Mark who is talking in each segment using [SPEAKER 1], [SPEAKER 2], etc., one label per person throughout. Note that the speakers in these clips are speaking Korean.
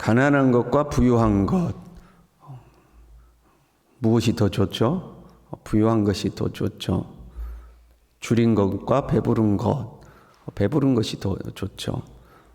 [SPEAKER 1] 가난한 것과 부유한 것, 무엇이 더 좋죠? 부유한 것이 더 좋죠. 줄인 것과 배부른 것, 배부른 것이 더 좋죠.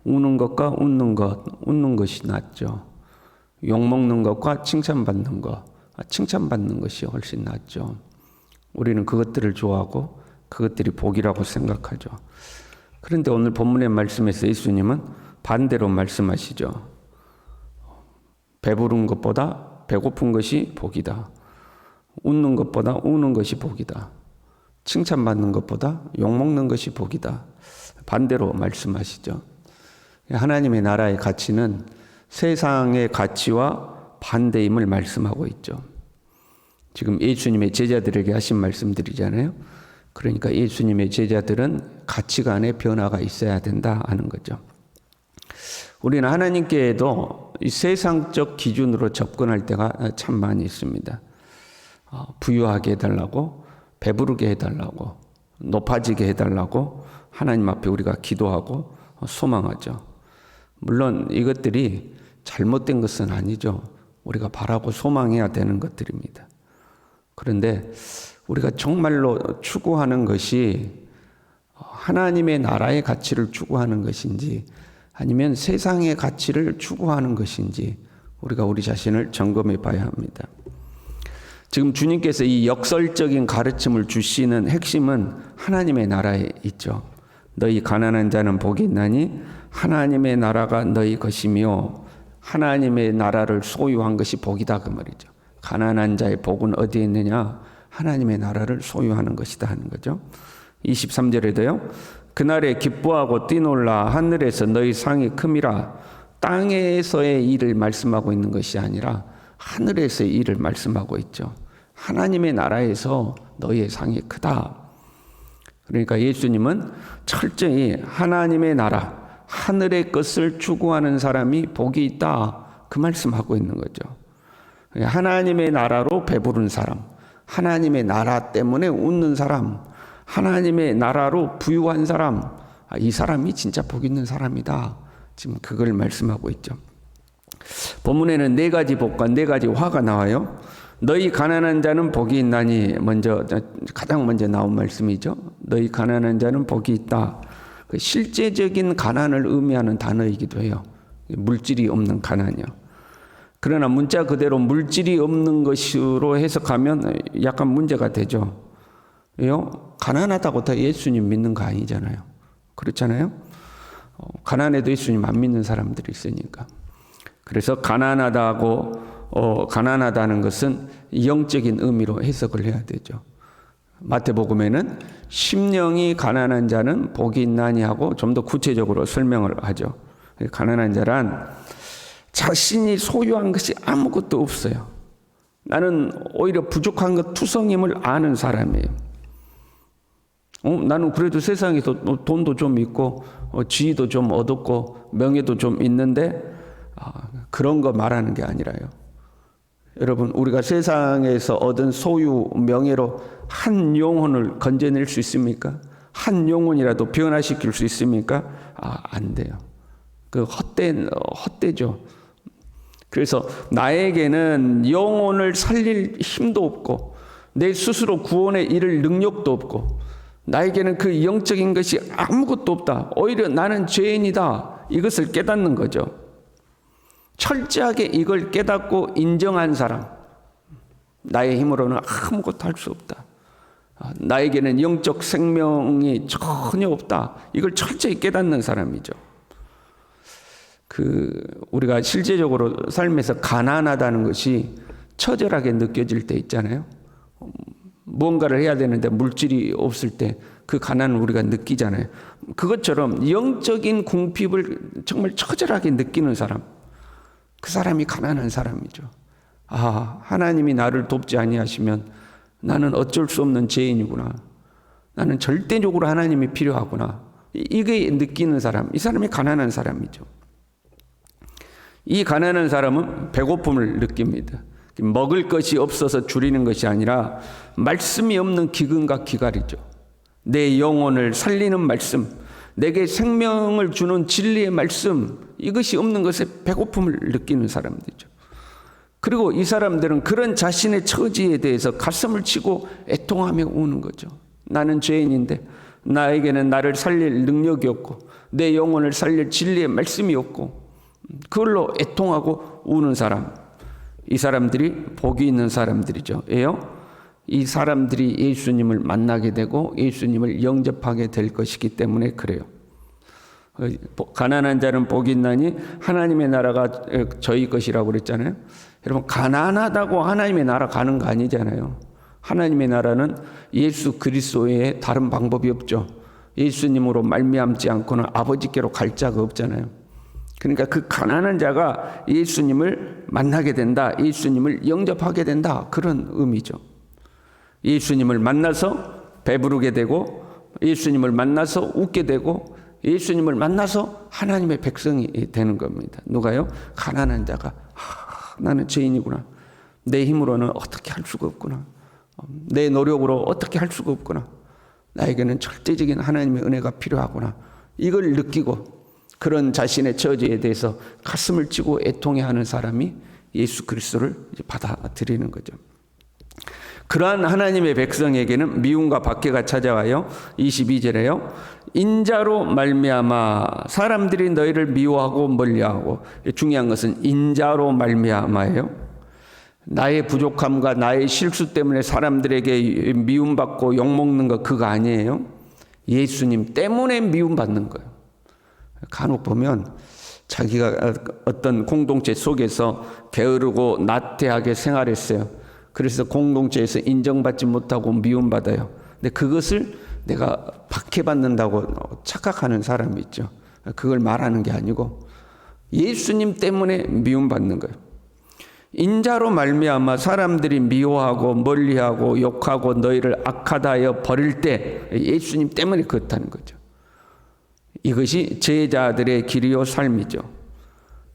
[SPEAKER 1] 우는 것과 웃는 것이 낫죠. 욕먹는 것과 칭찬받는 것, 칭찬받는 것이 훨씬 낫죠. 우리는 그것들을 좋아하고 그것들이 복이라고 생각하죠. 그런데 오늘 본문의 말씀에서 예수님은 반대로 말씀하시죠. 배부른 것보다 배고픈 것이 복이다. 웃는 것보다 우는 것이 복이다. 칭찬받는 것보다 욕먹는 것이 복이다. 반대로 말씀하시죠. 하나님의 나라의 가치는 세상의 가치와 반대임을 말씀하고 있죠. 지금 예수님의 제자들에게 하신 말씀들이잖아요. 그러니까 예수님의 제자들은 가치관의 변화가 있어야 된다 하는 거죠. 우리는 하나님께도 이 세상적 기준으로 접근할 때가 참 많이 있습니다. 부유하게 해달라고, 배부르게 해달라고, 높아지게 해달라고 하나님 앞에 우리가 기도하고 소망하죠. 물론 이것들이 잘못된 것은 아니죠. 우리가 바라고 소망해야 되는 것들입니다. 그런데 우리가 정말로 추구하는 것이 하나님의 나라의 가치를 추구하는 것인지 아니면 세상의 가치를 추구하는 것인지 우리가 우리 자신을 점검해 봐야 합니다. 지금 주님께서 이 역설적인 가르침을 주시는 핵심은 하나님의 나라에 있죠. 너희 가난한 자는 복이 있나니 하나님의 나라가 너희 것이며 하나님의 나라를 소유한 것이 복이다 그 말이죠. 가난한 자의 복은 어디에 있느냐? 하나님의 나라를 소유하는 것이다 하는 거죠. 23절에도요. 그날에 기뻐하고 뛰놀라 하늘에서 너희 상이 큼이라. 땅에서의 일을 말씀하고 있는 것이 아니라 하늘에서의 일을 말씀하고 있죠. 하나님의 나라에서 너희의 상이 크다. 그러니까 예수님은 철저히 하나님의 나라, 하늘의 것을 추구하는 사람이 복이 있다. 그 말씀하고 있는 거죠. 하나님의 나라로 배부른 사람, 하나님의 나라 때문에 웃는 사람, 하나님의 나라로 부유한 사람, 이 사람이 진짜 복 있는 사람이다. 지금 그걸 말씀하고 있죠. 본문에는 네 가지 복과 네 가지 화가 나와요. 너희 가난한 자는 복이 있나니 가장 먼저 나온 말씀이죠. 너희 가난한 자는 복이 있다. 실제적인 가난을 의미하는 단어이기도 해요. 물질이 없는 가난이요. 그러나 문자 그대로 물질이 없는 것으로 해석하면 약간 문제가 되죠. 왜요? 가난하다고 다 예수님 믿는 거 아니잖아요. 그렇잖아요? 가난해도 예수님 안 믿는 사람들이 있으니까. 그래서 가난하다는 것은 영적인 의미로 해석을 해야 되죠. 마태복음에는 심령이 가난한 자는 복이 있나니 하고 좀 더 구체적으로 설명을 하죠. 가난한 자란 자신이 소유한 것이 아무것도 없어요. 나는 오히려 부족한 것 투성임을 아는 사람이에요. 나는 그래도 세상에서 돈도 좀 있고 지위도 좀 얻었고 명예도 좀 있는데 그런 거 말하는 게 아니라요. 여러분, 우리가 세상에서 얻은 소유 명예로 한 영혼을 건져낼 수 있습니까? 한 영혼이라도 변화시킬 수 있습니까? 안 돼요. 그 헛되죠. 그래서 나에게는 영혼을 살릴 힘도 없고 내 스스로 구원에 이를 능력도 없고 나에게는 그 영적인 것이 아무것도 없다. 오히려 나는 죄인이다. 이것을 깨닫는 거죠. 철저하게 이걸 깨닫고 인정한 사람. 나의 힘으로는 아무것도 할 수 없다. 나에게는 영적 생명이 전혀 없다. 이걸 철저히 깨닫는 사람이죠. 우리가 실제적으로 삶에서 가난하다는 것이 처절하게 느껴질 때 있잖아요. 무언가를 해야 되는데 물질이 없을 때 그 가난을 우리가 느끼잖아요. 그것처럼 영적인 궁핍을 정말 처절하게 느끼는 사람, 그 사람이 가난한 사람이죠. 하나님이 나를 돕지 아니하시면 나는 어쩔 수 없는 죄인이구나. 나는 절대적으로 하나님이 필요하구나. 이게 느끼는 사람, 이 사람이 가난한 사람이죠. 이 가난한 사람은 배고픔을 느낍니다. 먹을 것이 없어서 줄이는 것이 아니라 말씀이 없는 기근과 기갈이죠. 내 영혼을 살리는 말씀, 내게 생명을 주는 진리의 말씀, 이것이 없는 것에 배고픔을 느끼는 사람들이죠. 그리고 이 사람들은 그런 자신의 처지에 대해서 가슴을 치고 애통하며 우는 거죠. 나는 죄인인데 나에게는 나를 살릴 능력이 없고 내 영혼을 살릴 진리의 말씀이 없고 그걸로 애통하고 우는 사람, 이 사람들이 복이 있는 사람들이죠. 왜요? 이 사람들이 예수님을 만나게 되고 예수님을 영접하게 될 것이기 때문에 그래요. 가난한 자는 복이 있나니 하나님의 나라가 저희 것이라고 그랬잖아요. 여러분, 가난하다고 하나님의 나라 가는 거 아니잖아요. 하나님의 나라는 예수 그리스도 외에 다른 방법이 없죠. 예수님으로 말미암지 않고는 아버지께로 갈 자가 없잖아요. 그러니까 그 가난한 자가 예수님을 만나게 된다, 예수님을 영접하게 된다, 그런 의미죠. 예수님을 만나서 배부르게 되고 예수님을 만나서 웃게 되고 예수님을 만나서 하나님의 백성이 되는 겁니다. 누가요? 가난한 자가 나는 죄인이구나. 내 힘으로는 어떻게 할 수가 없구나. 내 노력으로 어떻게 할 수가 없구나. 나에게는 절대적인 하나님의 은혜가 필요하구나. 이걸 느끼고 그런 자신의 처지에 대해서 가슴을 찌고 애통해하는 사람이 예수 그리스도를 받아들이는 거죠. 그러한 하나님의 백성에게는 미움과 박해가 찾아와요. 22절에요. 인자로 말미암아 사람들이 너희를 미워하고 멀리하고, 중요한 것은 인자로 말미암아예요. 나의 부족함과 나의 실수 때문에 사람들에게 미움받고 욕먹는 거 그거 아니에요. 예수님 때문에 미움받는 거예요. 간혹 보면 자기가 어떤 공동체 속에서 게으르고 나태하게 생활했어요. 그래서 공동체에서 인정받지 못하고 미움받아요. 근데 그것을 내가 박해받는다고 착각하는 사람이 있죠. 그걸 말하는 게 아니고 예수님 때문에 미움받는 거예요. 인자로 말미암아 사람들이 미워하고 멀리하고 욕하고 너희를 악하다 하여 버릴 때 예수님 때문에 그렇다는 거죠. 이것이 제자들의 길이요 삶이죠.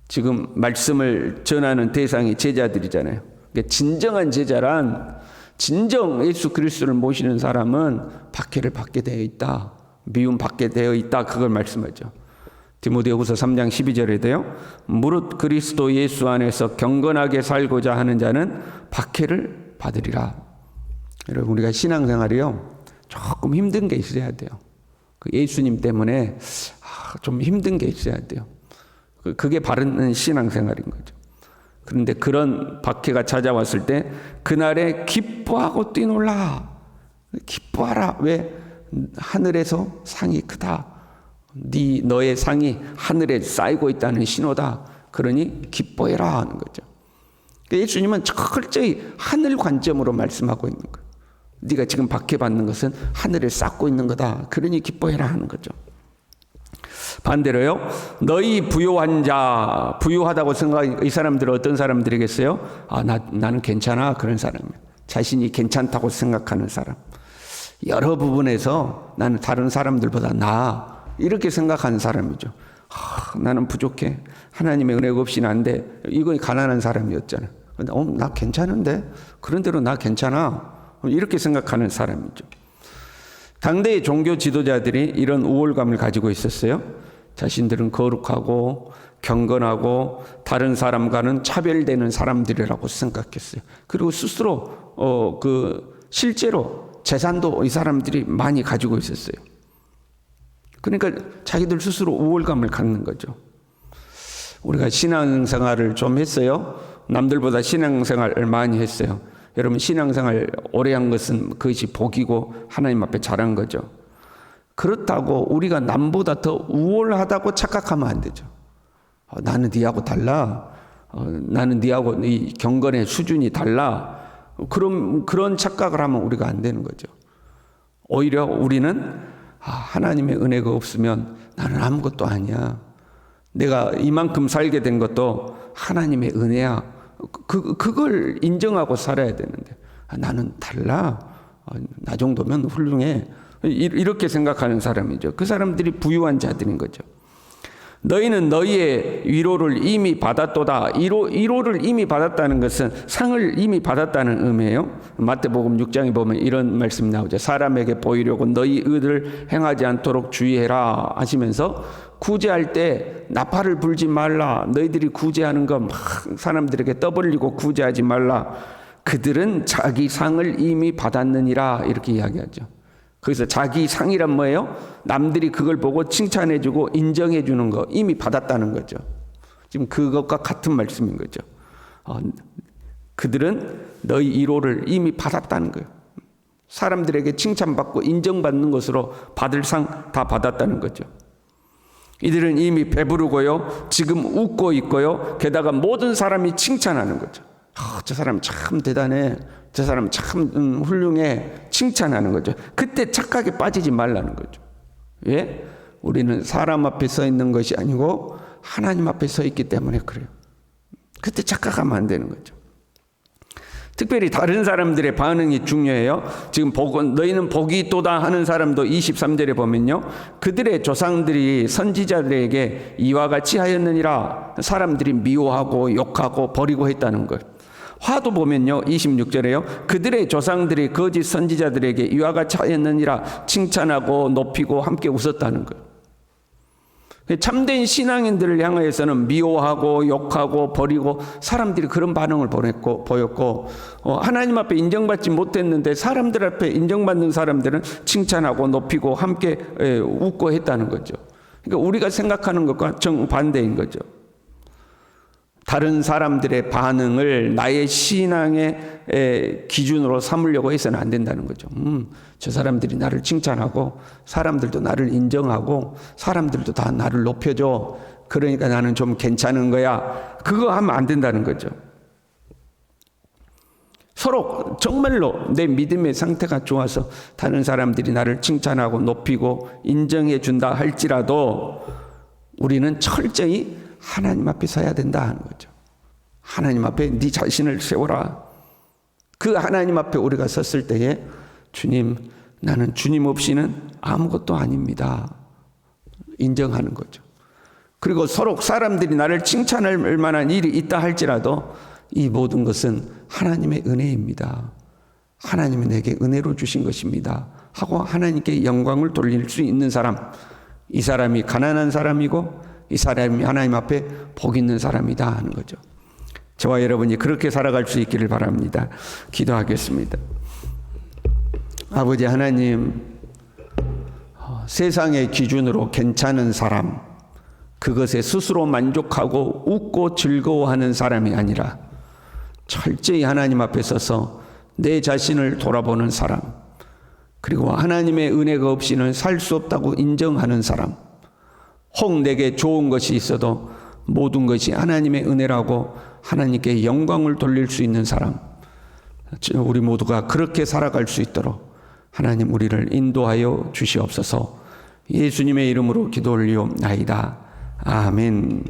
[SPEAKER 1] 지금 말씀을 전하는 대상이 제자들이잖아요. 진정한 제자란, 진정 예수 그리스도를 모시는 사람은 박해를 받게 되어 있다, 미움 받게 되어 있다, 그걸 말씀하죠. 디모데후서 3장 12절에도요. 무릇 그리스도 예수 안에서 경건하게 살고자 하는 자는 박해를 받으리라. 여러분, 우리가 신앙생활이요 조금 힘든 게 있어야 돼요. 그 예수님 때문에 좀 힘든 게 있어야 돼요. 그게 바른 신앙생활인 거죠. 그런데 그런 박해가 찾아왔을 때 그날에 기뻐하고 뛰놀라. 기뻐하라. 왜? 하늘에서 상이 크다. 너의 상이 하늘에 쌓이고 있다는 신호다. 그러니 기뻐해라 하는 거죠. 예수님은 철저히 하늘 관점으로 말씀하고 있는 거예요. 네가 지금 박해받는 것은 하늘에 쌓고 있는 거다. 그러니 기뻐해라 하는 거죠. 반대로요, 너희 부요한 자, 부유하다고 생각하는 이 사람들은 어떤 사람들이겠어요? 나는 괜찮아. 그런 사람이에요. 자신이 괜찮다고 생각하는 사람. 여러 부분에서 나는 다른 사람들보다 나아. 이렇게 생각하는 사람이죠. 나는 부족해. 하나님의 은혜가 없이는 안 돼. 이건 가난한 사람이었잖아. 근데 나 괜찮은데? 그런 대로 나 괜찮아. 이렇게 생각하는 사람이죠. 당대의 종교 지도자들이 이런 우월감을 가지고 있었어요. 자신들은 거룩하고 경건하고 다른 사람과는 차별되는 사람들이라고 생각했어요. 그리고 스스로 실제로 재산도 이 사람들이 많이 가지고 있었어요. 그러니까 자기들 스스로 우월감을 갖는 거죠. 우리가 신앙생활을 좀 했어요. 남들보다 신앙생활을 많이 했어요. 여러분, 신앙생활 오래 한 것은 그것이 복이고 하나님 앞에 잘한 거죠. 그렇다고 우리가 남보다 더 우월하다고 착각하면 안 되죠. 나는 네하고 달라. 나는 네하고 이 경건의 수준이 달라. 그런 착각을 하면 우리가 안 되는 거죠. 오히려 우리는 하나님의 은혜가 없으면 나는 아무것도 아니야. 내가 이만큼 살게 된 것도 하나님의 은혜야. 그걸 인정하고 살아야 되는데 나는 달라. 나 정도면 훌륭해. 이렇게 생각하는 사람이죠. 그 사람들이 부유한 자들인 거죠. 너희는 너희의 위로를 이미 받았도다. 위로를 이미 받았다는 것은 상을 이미 받았다는 의미예요. 마태복음 6장에 보면 이런 말씀이 나오죠. 사람에게 보이려고 너희 의를 행하지 않도록 주의해라 하시면서 구제할 때 나팔을 불지 말라. 너희들이 구제하는 거 막 사람들에게 떠벌리고 구제하지 말라. 그들은 자기 상을 이미 받았느니라 이렇게 이야기하죠. 그래서 자기 상이란 뭐예요? 남들이 그걸 보고 칭찬해주고 인정해주는 거 이미 받았다는 거죠. 지금 그것과 같은 말씀인 거죠. 그들은 너희 위로를 이미 받았다는 거예요. 사람들에게 칭찬받고 인정받는 것으로 받을 상 다 받았다는 거죠. 이들은 이미 배부르고요. 지금 웃고 있고요. 게다가 모든 사람이 칭찬하는 거죠. 저 사람 참 대단해. 저 사람 참 훌륭해. 칭찬하는 거죠. 그때 착각에 빠지지 말라는 거죠. 왜? 우리는 사람 앞에 서 있는 것이 아니고 하나님 앞에 서 있기 때문에 그래요. 그때 착각하면 안 되는 거죠. 특별히 다른 사람들의 반응이 중요해요. 지금 너희는 복이 있도다 하는 사람도 23절에 보면요. 그들의 조상들이 선지자들에게 이와 같이 하였느니라. 사람들이 미워하고 욕하고 버리고 했다는 것. 화도 보면요. 26절에요. 그들의 조상들이 거짓 선지자들에게 이와 같이 하였느니라. 칭찬하고 높이고 함께 웃었다는 것. 참된 신앙인들을 향해서는 미워하고 욕하고 버리고 사람들이 그런 반응을 보였고 하나님 앞에 인정받지 못했는데 사람들 앞에 인정받는 사람들은 칭찬하고 높이고 함께 웃고 했다는 거죠. 그러니까 우리가 생각하는 것과 정반대인 거죠. 다른 사람들의 반응을 나의 신앙의 기준으로 삼으려고 해서는 안 된다는 거죠. 저 사람들이 나를 칭찬하고 사람들도 나를 인정하고 사람들도 다 나를 높여줘. 그러니까 나는 좀 괜찮은 거야. 그거 하면 안 된다는 거죠. 서로 정말로 내 믿음의 상태가 좋아서 다른 사람들이 나를 칭찬하고 높이고 인정해 준다 할지라도 우리는 철저히 하나님 앞에 서야 된다 하는 거죠. 하나님 앞에 네 자신을 세워라. 그 하나님 앞에 우리가 섰을 때에 주님, 나는 주님 없이는 아무것도 아닙니다. 인정하는 거죠. 그리고 서로 사람들이 나를 칭찬할 만한 일이 있다 할지라도 이 모든 것은 하나님의 은혜입니다. 하나님이 내게 은혜로 주신 것입니다. 하고 하나님께 영광을 돌릴 수 있는 사람, 이 사람이 가난한 사람이고 이 사람이 하나님 앞에 복 있는 사람이다 하는 거죠. 저와 여러분이 그렇게 살아갈 수 있기를 바랍니다. 기도하겠습니다. 아버지 하나님, 세상의 기준으로 괜찮은 사람, 그것에 스스로 만족하고 웃고 즐거워하는 사람이 아니라 철저히 하나님 앞에 서서 내 자신을 돌아보는 사람, 그리고 하나님의 은혜가 없이는 살 수 없다고 인정하는 사람, 혹 내게 좋은 것이 있어도 모든 것이 하나님의 은혜라고 하나님께 영광을 돌릴 수 있는 사람, 우리 모두가 그렇게 살아갈 수 있도록 하나님 우리를 인도하여 주시옵소서. 예수님의 이름으로 기도 올리옵나이다. 아멘.